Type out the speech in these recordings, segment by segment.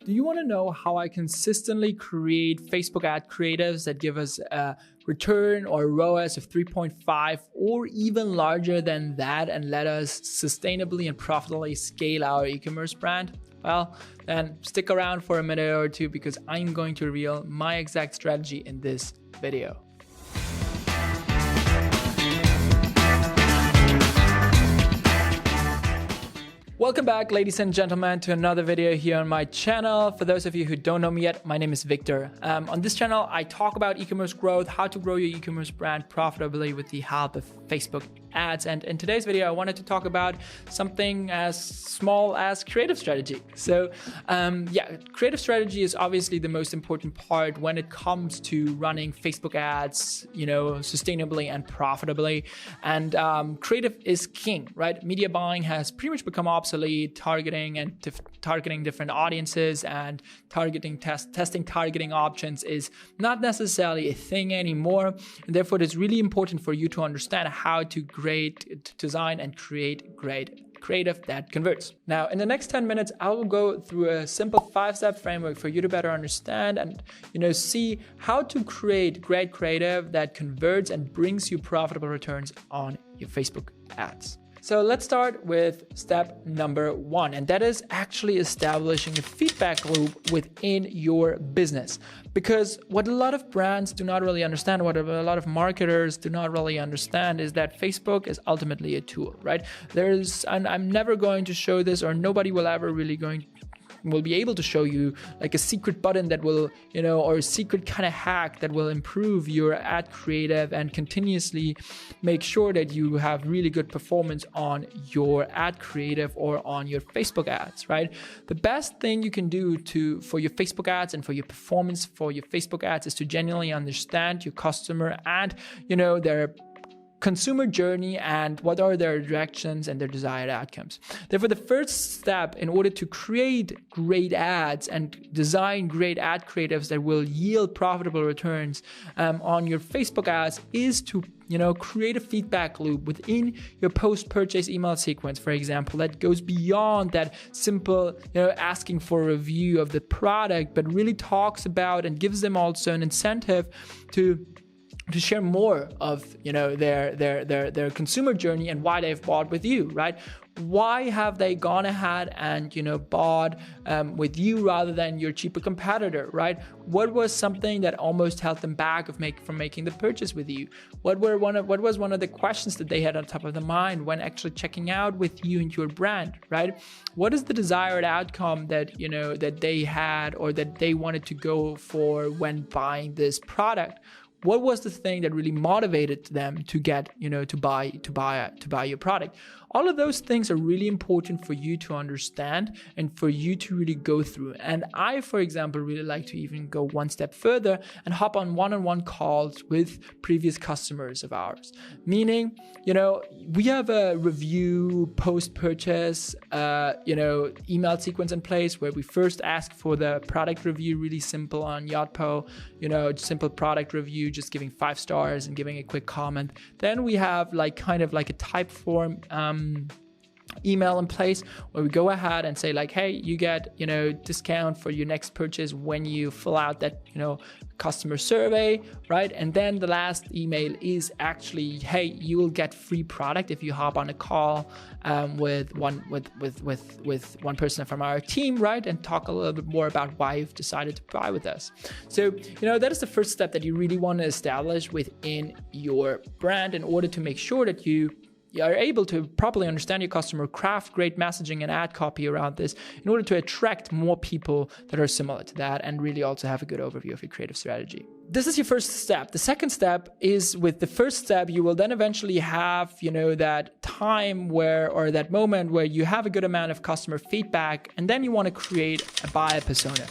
Do you want to know how I consistently create Facebook ad creatives that give us a return or ROAS of 3.5 or even larger than that and let us sustainably and profitably scale our e-commerce brand? Well, then stick around for a minute or two because I'm going to reveal my exact strategy in this video. Welcome back, ladies and gentlemen, to another video here on my channel. For those of you who don't know me yet, my name is Victor. On this channel, I talk about e-commerce growth, how to grow your e-commerce brand profitably with the help of Facebook ads. And in today's video, I wanted to talk about something as small as creative strategy. So creative strategy is obviously the most important part when it comes to running Facebook ads, sustainably and profitably. And creative is king, right? Media buying has pretty much become obsolete. Targeting different audiences and testing targeting options is not necessarily a thing anymore. And therefore, it is really important for you to understand how to design and create great creative that converts. Now, in the next 10 minutes, I will go through a simple 5-step framework for you to better understand and see how to create great creative that converts and brings you profitable returns on your Facebook ads. So let's start with step number 1, and that is actually establishing a feedback loop within your business. Because what a lot of brands do not really understand, what a lot of marketers do not really understand is that Facebook is ultimately a tool, right? I'm never going to show this, or nobody will ever really will be able to show you like a secret button that will, or a secret kind of hack that will improve your ad creative and continuously make sure that you have really good performance on your ad creative or on your Facebook ads, right? The best thing you can do for your Facebook ads and for your performance for your Facebook ads is to genuinely understand your customer and, their consumer journey and what are their directions and their desired outcomes. Therefore, the first step in order to create great ads and design great ad creatives that will yield profitable returns on your Facebook ads is to create a feedback loop within your post-purchase email sequence, for example, that goes beyond that simple, asking for a review of the product, but really talks about and gives them also an incentive to share more of their consumer journey and why they've bought with you, right? Why have they gone ahead and bought with you rather than your cheaper competitor, right? What was something that almost held them back from making the purchase with you? What was one of the questions that they had on top of the mind when actually checking out with you and your brand, right? What is the desired outcome that that they had or that they wanted to go for when buying this product? What was the thing that really motivated them to get, to buy your product? All of those things are really important for you to understand and for you to really go through. And I, for example, really like to even go one step further and hop on one-on-one calls with previous customers of ours. Meaning, we have a review post-purchase, email sequence in place where we first ask for the product review, really simple on Yotpo, simple product review, just giving 5 stars and giving a quick comment. Then we have kind of like a type form email in place where we go ahead and say hey, you get discount for your next purchase when you fill out that customer survey, right? And then the last email is actually, hey, you will get free product if you hop on a call with one person from our team, right? And talk a little bit more about why you've decided to buy with us. So that is the first step that you really want to establish within your brand in order to make sure that you are able to properly understand your customer, craft great messaging and ad copy around this in order to attract more people that are similar to that and really also have a good overview of your creative strategy. This is your first step. The second step is with the first step, you will then eventually have, that time or that moment where you have a good amount of customer feedback, and then you want to create a buyer persona.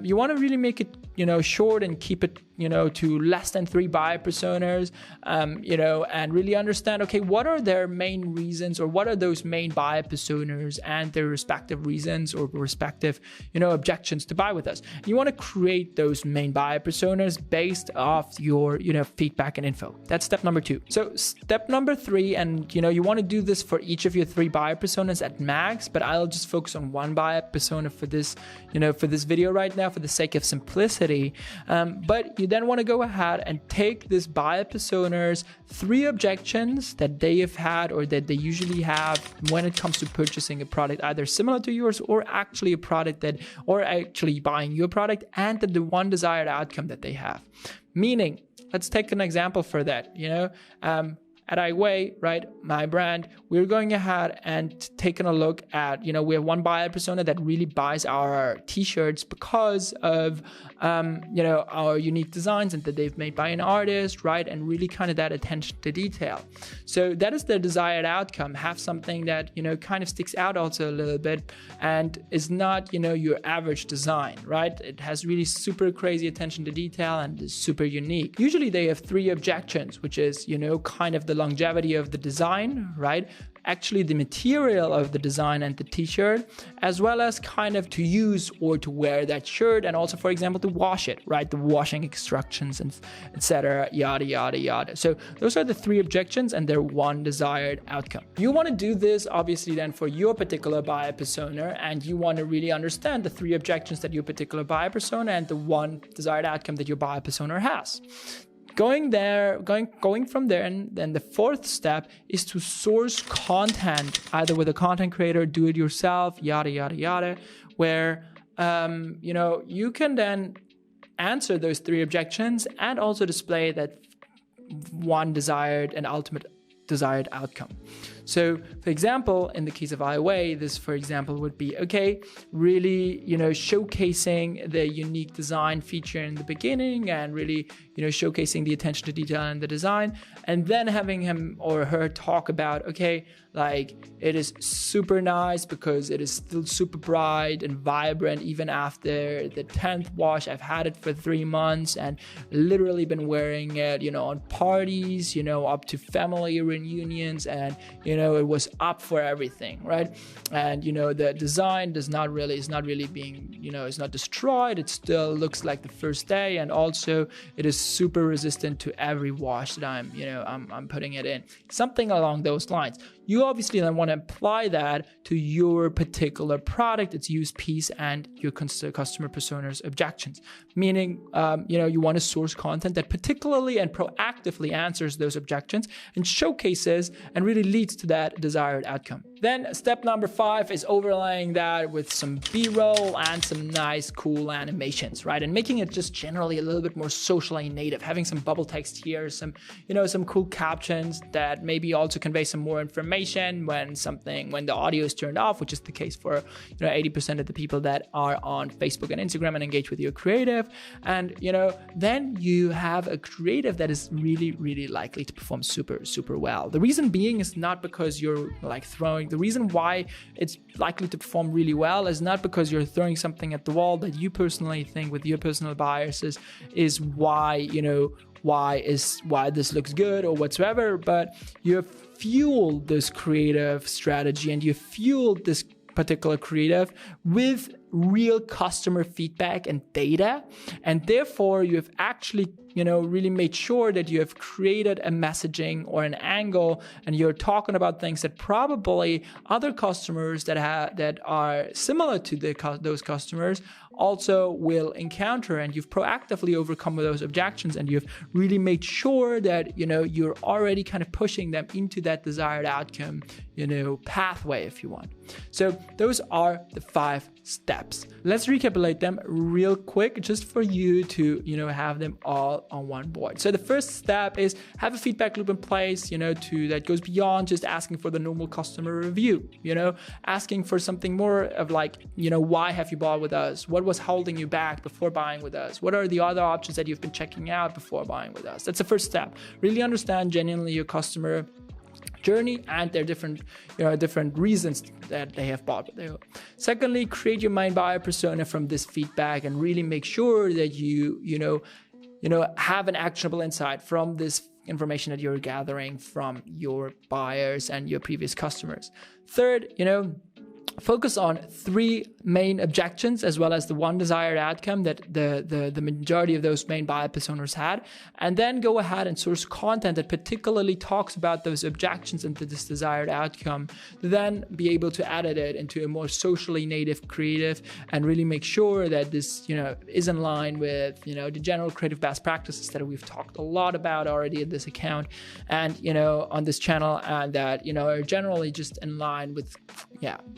You want to really make it, short and keep it, to less than 3 buyer personas, and really understand, okay, what are their main reasons, or what are those main buyer personas and their respective reasons or respective, objections to buy with us. You want to create those main buyer personas based off your, feedback and info. That's step number 2. So step number 3, and you want to do this for each of your 3 buyer personas at max, but I'll just focus on 1 buyer persona for this, for this video right now, for the sake of simplicity. But you then want to go ahead and take this buyer personas 3 objections that they have had or that they usually have when it comes to purchasing a product either similar to yours or actually a product that, or actually buying your product, and the one desired outcome that they have. Meaning, let's take an example for that. At in.a, right, my brand, we're going ahead and taking a look at, we have 1 buyer persona that really buys our t-shirts because of, our unique designs and that they've made by an artist, right, and really kind of that attention to detail. So that is the desired outcome. Have something that, kind of sticks out also a little bit and is not, your average design, right? It has really super crazy attention to detail and is super unique. Usually they have 3 objections, which is, kind of the longevity of the design, right? Actually the material of the design and the t-shirt, as well as kind of to use or to wear that shirt, and also, for example, to wash it, right? The washing instructions and etc. Yada, yada, yada. So those are the 3 objections and their 1 desired outcome. You want to do this obviously then for your particular buyer persona, and you want to really understand the 3 objections that your particular buyer persona and the 1 desired outcome that your buyer persona has. Going from there, and then the 4th step is to source content, either with a content creator, do it yourself, yada, yada, yada, where, you can then answer those 3 objections and also display that 1 desired and ultimate desired outcome. So, for example, in the case of in.a, this, for example, would be, okay, really, showcasing the unique design feature in the beginning and really, showcasing the attention to detail in the design, and then having him or her talk about, okay, like, it is super nice because it is still super bright and vibrant even after the 10th wash. I've had it for 3 months and literally been wearing it, on parties, up to family reunions, and, it was up for everything, right? And, the design is not really being, it's not destroyed. It still looks like the first day, and also it is super resistant to every wash that I'm putting it in. Something along those lines. You obviously then want to apply that to your particular product, its use piece, and your customer persona's objections. Meaning, you want to source content that particularly and proactively answers those objections and showcases and really leads to that desired outcome. Then step number 5 is overlaying that with some B-roll and some nice, cool animations, right? And making it just generally a little bit more socially native, having some bubble text here, some cool captions that maybe also convey some more information when the audio is turned off, which is the case for 80% of the people that are on Facebook and Instagram and engage with your creative. And then you have a creative that is really, really likely to perform super, super well. The reason being is not because you're the reason why it's likely to perform really well is not because you're throwing something at the wall that you personally think with your personal biases is why this looks good or whatsoever, but you have fueled this creative strategy and you fueled this particular creative with real customer feedback and data, and therefore you have actually really made sure that you have created a messaging or an angle, and you're talking about things that probably other customers that are similar to those customers also will encounter, and you've proactively overcome those objections, and you've really made sure that you're already kind of pushing them into that desired outcome pathway, if you want. So those are the 5 steps. Let's recapitulate them real quick just for you to have them all on one board. So the first step is have a feedback loop in place that goes beyond just asking for the normal customer review, asking for something more of why have you bought with us? What was holding you back before buying with us? What are the other options that you've been checking out before buying with us? That's the first step. Really understand genuinely your customer journey and their different reasons that they have bought. Secondly, create your main buyer persona from this feedback and really make sure that you have an actionable insight from this information that you're gathering from your buyers and your previous customers. Third, focus on 3 main objections as well as the 1 desired outcome that the majority of those main buyer personas had, and then go ahead and source content that particularly talks about those objections and this desired outcome, then be able to edit it into a more socially native creative and really make sure that this is in line with the general creative best practices that we've talked a lot about already in this account and on this channel, and that are generally just in line with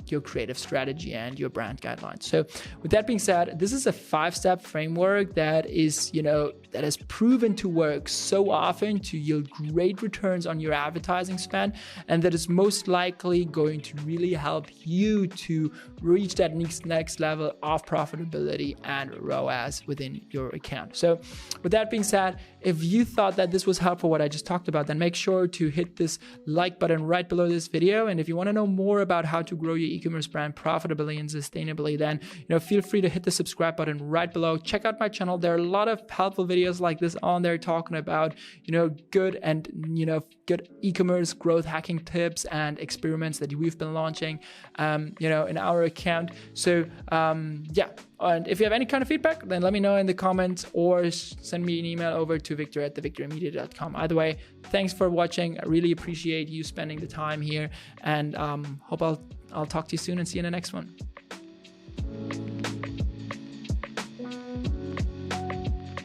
your creative strategy and your brand guidelines. So with that being said, this is a 5-step framework that is that has proven to work so often to yield great returns on your advertising spend, and that is most likely going to really help you to reach that next level of profitability and ROAS within your account. So with that being said, if you thought that this was helpful, what I just talked about, then make sure to hit this like button right below this video. And if you want to know more about how to grow your e-commerce brand profitably and sustainably, then feel free to hit the subscribe button right below. Check out my channel. There are a lot of helpful videos like this on there talking about good good e-commerce growth hacking tips and experiments that we've been launching in our account. So and if you have any kind of feedback, then let me know in the comments or send me an email over to victor@thevictormedia.com. Either way, thanks for watching. I really appreciate you spending the time here, and hope I'll talk to you soon and see you in the next one.